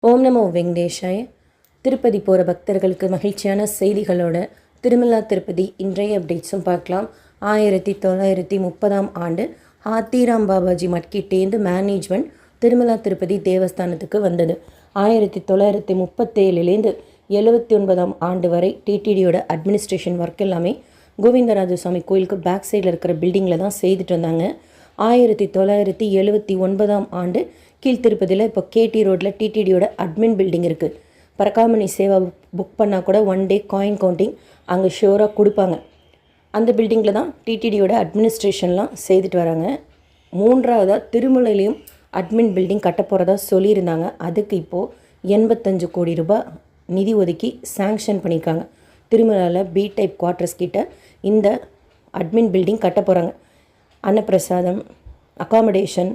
ஓம் நமோ வெங்கடேஷாய. திருப்பதி போகிற பக்தர்களுக்கு மகிழ்ச்சியான செய்திகளோட திருமலா திருப்பதி இன்றைய அப்டேட்ஸும் பார்க்கலாம். 1930 ஆண்டு ஹாத்திராம் பாபாஜி மட்கிட்டேந்து மேனேஜ்மெண்ட் திருமலா திருப்பதி தேவஸ்தானத்துக்கு வந்தது. 1937லேருந்து 79 ஆண்டு வரை டிடிடியோட அட்மினிஸ்ட்ரேஷன் ஒர்க் எல்லாமே கோவிந்தராஜசுவாமி கோயிலுக்கு பேக் சைடில் இருக்கிற பில்டிங்கில் தான் செய்துட்டு வந்தாங்க. 1979 ஆண்டு கீழ்த்திருப்பதியில் இப்போ கேடி ரோட்டில் டிடிடியோட அட்மின் பில்டிங் இருக்குது. பரகாமணி சேவா புக் பண்ணால் கூட 1 டே காயின் கவுண்டிங் அங்கே ஷியோராக கொடுப்பாங்க. அந்த பில்டிங்கில் தான் டிடிடியோட அட்மினிஸ்ட்ரேஷன்லாம் செய்துட்டு வராங்க. 3ஆவதாக திருமலையிலையும் அட்மின் பில்டிங் கட்ட போகிறதா சொல்லியிருந்தாங்க. அதுக்கு இப்போது 85 கோடி ரூபாய் நிதி ஒதுக்கி சாங்ஷன் பண்ணியிருக்காங்க. திருமலையில் பி டைப் குவார்ட்டர்ஸ் கிட்ட இந்த அட்மின் பில்டிங் கட்ட போகிறாங்க. அன்னப்பிரசாதம், அகாமடேஷன்,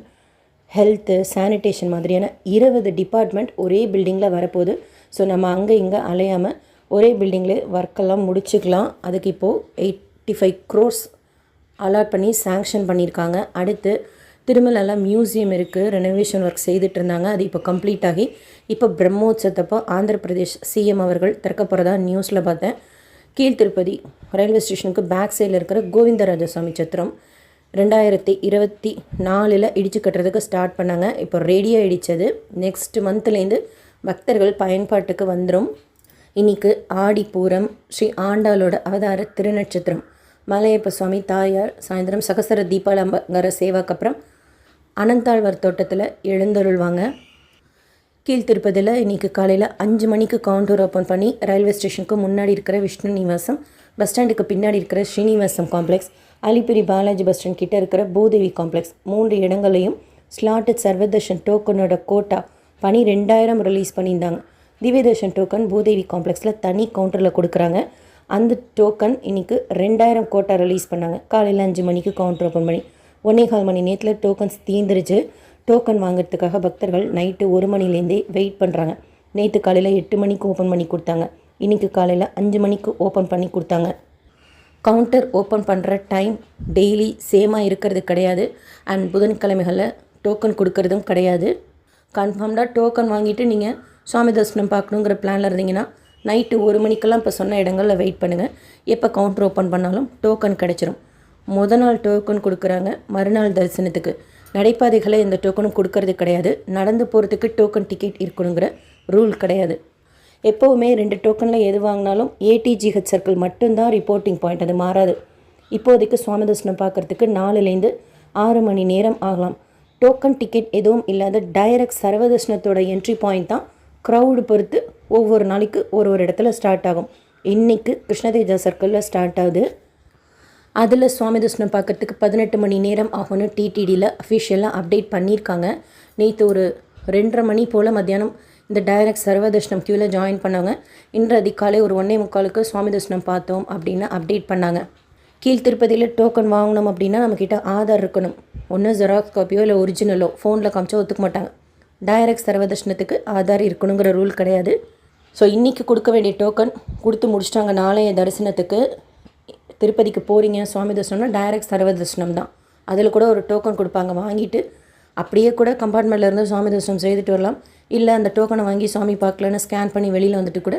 ஹெல்த்து, சானிடேஷன் மாதிரியான 20 டிபார்ட்மெண்ட் ஒரே பில்டிங்கில் வரப்போகுது. ஸோ நம்ம அங்கே இங்கே அலையாமல் ஒரே பில்டிங்கில் ஒர்க்கெல்லாம் முடிச்சுக்கலாம். அதுக்கு இப்போது 85 crores அலாட் பண்ணி சாங்ஷன் பண்ணியிருக்காங்க. அடுத்து திருமலையில் மியூசியம் இருக்குது, ரெனோவேஷன் ஒர்க் செய்துட்டு இருந்தாங்க. அது இப்போ கம்ப்ளீட் ஆகி இப்போ பிரம்மோத்சவத்தப்போ ஆந்திர பிரதேஷ் சிஎம் அவர்கள் திறக்க போகிறதா நியூஸில் பார்த்தேன். கீழ்த்திருப்பதி ரயில்வே ஸ்டேஷனுக்கு பேக் சைடில் இருக்கிற கோவிந்தராஜசுவாமி சத்திரம் 2024 இடிச்சு கட்டுறதுக்கு ஸ்டார்ட் பண்ணாங்க. இப்போ ரெடியாக ஆகிடுச்சது. நெக்ஸ்ட் மந்த்லேருந்து பக்தர்கள் பயன்பாட்டுக்கு வந்துடும். இன்றைக்கி ஆடிப்பூரம், ஸ்ரீ ஆண்டாளோட அவதார திருநட்சத்திரம், மலையப்ப சுவாமி தாயார் சாயந்தரம் சகசர தீபாலம்பர சேவாக்கு அப்புறம் அனந்தாழ்வார் தோட்டத்தில் எழுந்தருள்வாங்க. கீழ்த்திருப்பதில் இன்றைக்கி காலையில் 5 மணிக்கு கவுண்டர் ஓப்பன் பண்ணி ரயில்வே ஸ்டேஷனுக்கு முன்னாடி இருக்கிற விஷ்ணு நிவாசம், பஸ் ஸ்டாண்டுக்கு பின்னாடி இருக்கிற Srinivasam complex, Alipiri Balaji bus stand கிட்டே இருக்கிற பூதேவி காம்ப்ளெக்ஸ் 3 இடங்களையும் ஸ்லாட்டட் சர்வதர்ஷன் டோக்கனோட கோட்டா 12,000 ரிலீஸ் பண்ணியிருந்தாங்க. திவ்யதர்ஷன் டோக்கன் பூதேவி காம்ப்ளெக்ஸில் தனி கவுண்டரில் கொடுக்குறாங்க. அந்த டோக்கன் இன்றைக்கி 2,000 கோட்டா ரிலீஸ் பண்ணாங்க. காலையில் 5 மணிக்கு கவுண்டர் ஓப்பன் பண்ணி 1.25 மணி நேரத்தில் டோக்கன்ஸ் தீர்ந்துருச்சு. டோக்கன் வாங்கிறதுக்காக பக்தர்கள் நைட்டு 1 மணிலேருந்தே வெயிட் பண்ணுறாங்க. நேற்று காலையில் 8 மணிக்கு ஓப்பன் பண்ணி கொடுத்தாங்க. இன்றைக்கி காலையில் 5 மணிக்கு ஓப்பன் பண்ணி கொடுத்தாங்க. கவுண்டர் ஓப்பன் பண்ணுற டைம் டெய்லி சேமாக இருக்கிறது கிடையாது. அண்ட் புதன்கிழமைகளில் டோக்கன் கொடுக்கறதும் கிடையாது. கன்ஃபார்ம்டாக டோக்கன் வாங்கிட்டு நீங்கள் சுவாமி தரிசனம் பார்க்கணுங்கிற பிளானில் இருந்தீங்கன்னா நைட்டு 1 மணிக்கெல்லாம் இப்போ சொன்ன இடங்களில் வெயிட் பண்ணுங்கள். எப்போ கவுண்டர் ஓப்பன் பண்ணாலும் டோக்கன் கிடச்சிரும். நாள் டோக்கன் கொடுக்குறாங்க. மறுநாள் தரிசனத்துக்கு நடைபாதைகளை எந்த டோக்கனும் கொடுக்கறது கிடையாது. நடந்து போகிறதுக்கு டோக்கன் டிக்கெட் இருக்கணுங்கிற ரூல் கிடையாது. எப்போவுமே 2 டோக்கனில் எது வாங்கினாலும் ஏடிஜிஹெச் சர்க்கிள் மட்டும்தான் ரிப்போர்ட்டிங் பாயிண்ட், அது மாறாது. இப்போதைக்கு சுவாமி தரிசனம் பார்க்குறதுக்கு 4லேருந்து 6 மணி நேரம் ஆகலாம். டோக்கன் டிக்கெட் எதுவும் இல்லாத டைரக்ட் சர்வதர்ஷனத்தோட என்ட்ரி பாயிண்ட் தான் க்ரௌடு பொறுத்து ஒவ்வொரு நாளைக்கு ஒரு இடத்துல ஸ்டார்ட் ஆகும். இன்றைக்கி கிருஷ்ணதேஜா சர்க்கிளில் ஸ்டார்ட் ஆகுது. அதில் சுவாமி தரிசனம் பார்க்குறதுக்கு 18 மணி நேரம் ஆகும்னு டிடிடியில் அஃபிஷியலாக அப்டேட் பண்ணியிருக்காங்க. நேற்று ஒரு 2:30 மணி போல் மத்தியானம் இந்த டைரக்ட் சர்வதர்ஷனம் க்யூவில் ஜாயின் பண்ணாங்க. இன்று அதிகாலை ஒரு 1:45க்கு சுவாமி தரிசனம் பார்த்தோம் அப்படின்னு அப்டேட் பண்ணாங்க. கீழ்த்திருப்பதியில் டோக்கன் வாங்கணும் அப்படின்னா நம்மக்கிட்ட ஆதார் இருக்கணும். ஒன்று ஜெராக்ஸ் காப்பியோ இல்லை ஒரிஜினலோ ஃபோனில் காமிச்சோ ஒத்துக்க மாட்டாங்க. டைரக்ட் சர்வதர்ஷனத்துக்கு ஆதார் இருக்கணுங்கிற ரூல் கிடையாது. ஸோ இன்றைக்கி கொடுக்க வேண்டிய டோக்கன் கொடுத்து முடிச்சிட்டாங்க. நாளைய தரிசனத்துக்கு திருப்பதிக்கு போகிறீங்க சுவாமி தரிசனம்னா டைரக்ட் சர்வதர்ஷனம் தான். அதில் கூட ஒரு டோக்கன் கொடுப்பாங்க. வாங்கிட்டு அப்படியே கூட கம்பார்ட்மெண்ட்டில் இருந்து சுவாமி தரிசனம் செய்துட்டு வரலாம். இல்லை அந்த டோக்கனை வாங்கி சுவாமி பார்க்கலன்னு ஸ்கேன் பண்ணி வெளியில் வந்துட்டு கூட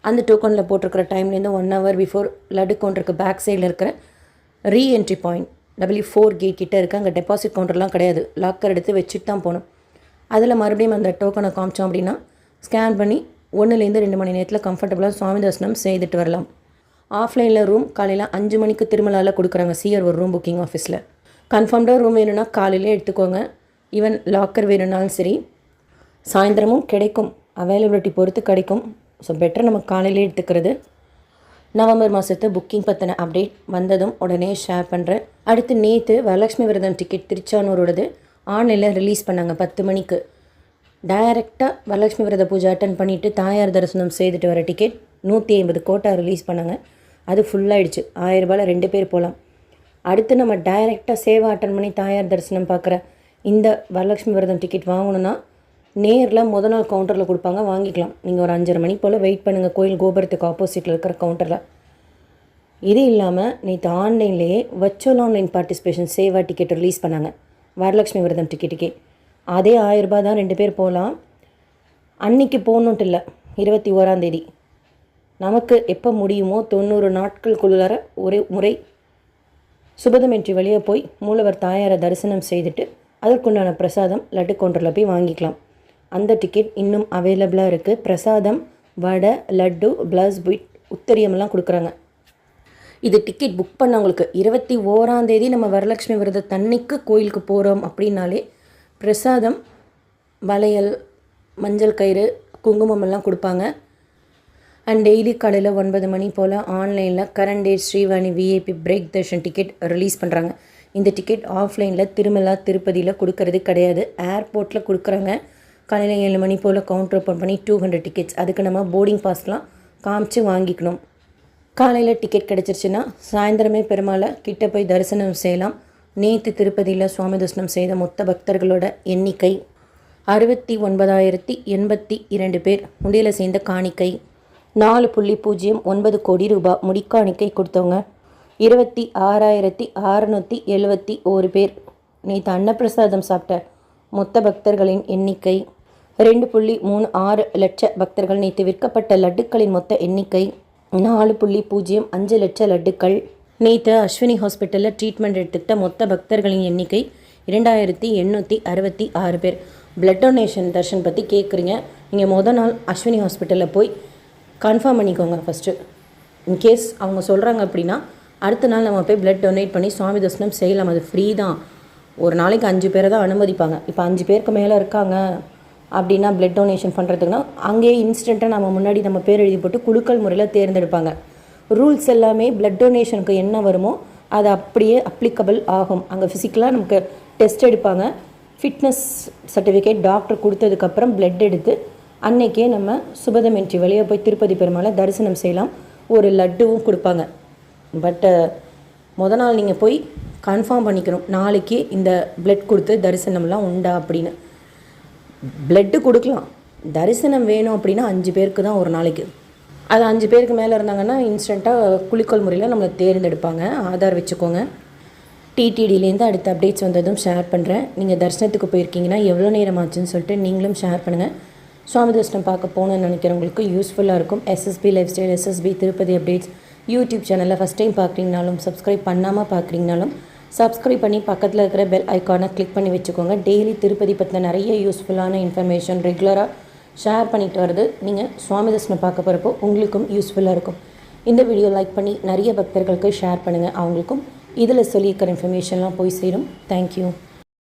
அந்த டோக்கனில் போட்டிருக்கிற டைம்லேருந்து 1 hour பிஃபோர் லட்டு கவுண்டருக்கு பேக் சைடில் இருக்கிற ரீஎன்ட்ரி பாயிண்ட் W4 கேட் கிட்டே இருக்குது. அங்கே டெபாசிட் கவுண்டர்லாம் கிடையாது. லாக்கர் எடுத்து வச்சுட்டு தான் போகணும். அதில் மறுபடியும் அந்த டோக்கனை காமிச்சோம் அப்படின்னா ஸ்கேன் பண்ணி 1லேருந்து 2 மணி நேரத்தில் கம்ஃபர்டபுளாக சுவாமி தரிசனம் செய்துட்டு வரலாம். ஆஃப்லைனில் ரூம் காலையில் 5 மணிக்கு திருமலாவில் கொடுக்குறாங்க. சிஆர் ஒரு ரூம் புக்கிங் ஆஃபீஸில். கன்ஃபார்ம்டாக ரூம் வேணும்னா காலையிலே எடுத்துக்கோங்க. ஈவன் லாக்கர் வேணும்னாலும் சரி சாயந்தரமும் கிடைக்கும். அவைலபிலிட்டி பொறுத்து கிடைக்கும். ஸோ பெட்டர் நம்ம காலையிலே எடுத்துக்கிறது. நவம்பர் மாதத்து புக்கிங் பற்றின அப்டேட் வந்ததும் உடனே ஷேர் பண்ணுறேன். அடுத்து நேற்று வரலட்சுமி விரதம் டிக்கெட் திருச்சானூரோடது ஆன்லைனில் ரிலீஸ் பண்ணாங்க 10 மணிக்கு. டைரெக்டாக வரலட்சுமி விரத பூஜை அட்டன் பண்ணிவிட்டு தாயார் தரிசனம் செய்துட்டு வர டிக்கெட் 150 கோட்டா ரிலீஸ் பண்ணாங்க. அது ஃபுல்லாகிடுச்சு. 1000 ரூபாயில் 2 பேர் போகலாம். அடுத்து நம்ம டைரெக்டாக சேவா அட்டன் பண்ணி தாயார் தரிசனம் பார்க்குற இந்த வரலட்சுமி விரதம் டிக்கெட் வாங்கணுன்னா நேரில் நாள் கவுண்டரில் கொடுப்பாங்க, வாங்கிக்கலாம். நீங்கள் ஒரு 5:30 மணி போல் வெயிட் பண்ணுங்கள் கோயில் கோபுரத்துக்கு ஆப்போசிட்டில் இருக்கிற கவுண்டரில். இது இல்லாமல் நேற்று ஆன்லைன்லேயே virtual online participation Seva ticket release பண்ணாங்க வரலட்சுமி விரதம் டிக்கெட்டுக்கே. அதே 1000 ரூபாய் தான் 2 பேர் போகலாம். அன்னைக்கு போகணுன்ட்டு இல்லை, 21ஆம் தேதி நமக்கு எப்போ முடியுமோ 90 நாட்களுக்குள்ளார ஒரு முறை சுபதமென்றி வழியே போய் மூலவர் தாயாரை தரிசனம் செய்துட்டு அதற்குண்டான பிரசாதம் லட்டு கவுண்டரில் போய் வாங்கிக்கலாம். அந்த டிக்கெட் இன்னும் அவைலபிளாக இருக்குது. பிரசாதம், வடை, லட்டு, ப்ளஸ் பிட், உத்தரியமெல்லாம் கொடுக்குறாங்க. இது டிக்கெட் புக் பண்ணவங்களுக்கு 21ஆம் தேதி நம்ம வரலட்சுமி விரதத்தன்னைக்கு கோயிலுக்கு போகிறோம் அப்படின்னாலே பிரசாதம், வளையல், மஞ்சள் கயிறு, குங்குமம் எல்லாம் கொடுப்பாங்க. அண்ட் டெய்லி காலையில் 9 மணி போல் ஆன்லைனில் current date Srivani VIP break Darshan ticket release பண்ணுறாங்க. இந்த டிக்கெட் ஆஃப்லைனில் திருமலா திருப்பதியில் கொடுக்கறது கிடையாது, ஏர்போர்ட்டில் கொடுக்குறாங்க. காலையில் 7 மணி போல் கவுண்டர் ஓப்பன் பண்ணி 200 டிக்கெட்ஸ், அதுக்கு நம்ம போர்டிங் பாஸ்லாம் காமிச்சு வாங்கிக்கணும். காலையில் டிக்கெட் கிடச்சிருச்சுன்னா சாயந்தரமே பெருமாளை கிட்ட போய் தரிசனம் செய்யலாம். நேற்று திருப்பதியில் சுவாமி தரிசனம் செய்த மொத்த பக்தர்களோட எண்ணிக்கை 69,082 பேர். முடியல சேர்ந்த காணிக்கை 4.09 கோடி ரூபாய். முடிக்காணிக்கை கொடுத்தவங்க 26,671 பேர். நேற்று அன்னப்பிரசாதம் சாப்பிட்ட மொத்த பக்தர்களின் எண்ணிக்கை 2.36 லட்ச பக்தர்கள். நேற்று விற்கப்பட்ட லட்டுக்களின் மொத்த எண்ணிக்கை 4.05 லட்ச லட்டுக்கள். நேற்று அஸ்வினி ஹாஸ்பிட்டலில் ட்ரீட்மெண்ட் எடுத்துக்கிட்ட மொத்த பக்தர்களின் எண்ணிக்கை 2,866 பேர். பிளட் டொனேஷன் தர்ஷன் பற்றி கேட்குறீங்க. நீங்கள் மொதல் நாள் அஸ்வினி ஹாஸ்பிட்டலில் போய் கன்ஃபார்ம் பண்ணிக்கோங்க ஃபஸ்ட்டு. இன்கேஸ் அவங்க சொல்கிறாங்க அப்படின்னா அடுத்த நாள் நம்ம போய் பிளட் டொனேட் பண்ணி சுவாமி தரிசனம் செய்யலாம். அது ஃப்ரீ தான். ஒரு நாளைக்கு 5 பேரை தான் அனுமதிப்பாங்க. இப்போ 5 பேருக்கு மேலே இருக்காங்க அப்படின்னா பிளட் டொனேஷன் பண்ணுறதுக்குன்னா அங்கேயே இன்ஸ்டண்ட்டாக நம்ம முன்னாடி நம்ம பேர் எழுதி போட்டு குலுக்கல் முறையில் தேர்ந்தெடுப்பாங்க. ரூல்ஸ் எல்லாமே பிளட் டொனேஷனுக்கு என்ன வருமோ அது அப்படியே அப்ளிகபிள் ஆகும். அங்கே ஃபிசிக்கலாக நமக்கு டெஸ்ட் எடுப்பாங்க. ஃபிட்னஸ் சர்டிஃபிகேட் டாக்டர் கொடுத்ததுக்கப்புறம் பிளட் எடுத்து அன்னைக்கே நம்ம சுபதமென்றி வழியாக போய் திருப்பதி பெருமாளை தரிசனம் செய்யலாம். ஒரு லட்டுவும் கொடுப்பாங்க. பட் மொதல் நாள் நீங்கள் போய் கன்ஃபார்ம் பண்ணிக்கணும், நாளைக்கு இந்த பிளட் கொடுத்து தரிசனம்லாம் உண்டா அப்படின்னு. பிளட்டு கொடுக்கலாம், தரிசனம் வேணும் அப்படின்னா 5 பேருக்கு தான் ஒரு நாளைக்கு. அது 5 பேருக்கு மேலே இருந்தாங்கன்னா இன்ஸ்டண்ட்டாக குலுக்கல் முறையில் நம்மளை தேர்ந்தெடுப்பாங்க. ஆதார் வச்சுக்கோங்க. டிடிடிலேருந்து அடுத்த அப்டேட்ஸ் வந்ததும் ஷேர் பண்ணுறேன். நீங்கள் தரிசனத்துக்கு போயிருக்கீங்கன்னா எவ்வளோ நேரம் ஆச்சுன்னு சொல்லிட்டு நீங்களும் ஷேர் பண்ணுங்கள். சுவாமி தரிசனம் பார்க்க போகணுன்னு நினைக்கிறவங்களுக்கு யூஸ்ஃபுல்லாக இருக்கும். SSP life style, SSP Tirupati updates YouTube சேனலில் ஃபஸ்ட் டைம் பார்க்குறீங்கனாலும் சப்ஸ்கிரைப் பண்ணாமல் பார்க்குறீங்கனாலும் சப்ஸ்கிரைப் பண்ணி பக்கத்தில் இருக்கிற பெல் ஐக்கானை கிளிக் பண்ணி வச்சுக்கோங்க. டெய்லி திருப்பதி பற்றின நிறைய யூஸ்ஃபுல்லான இன்ஃபர்மேஷன் ரெகுலராக ஷேர் பண்ணிட்டு வருது. நீங்கள் சுவாமி தரிசனம் பார்க்க போகிறப்போ உங்களுக்கும் யூஸ்ஃபுல்லாக இருக்கும். இந்த வீடியோ லைக் பண்ணி நிறைய பக்தர்களுக்கு ஷேர் பண்ணுங்கள். அவங்களுக்கும் இதில் சொல்லியிருக்கிற இன்ஃபர்மேஷன்லாம் போய் சேரும். தேங்க்யூ.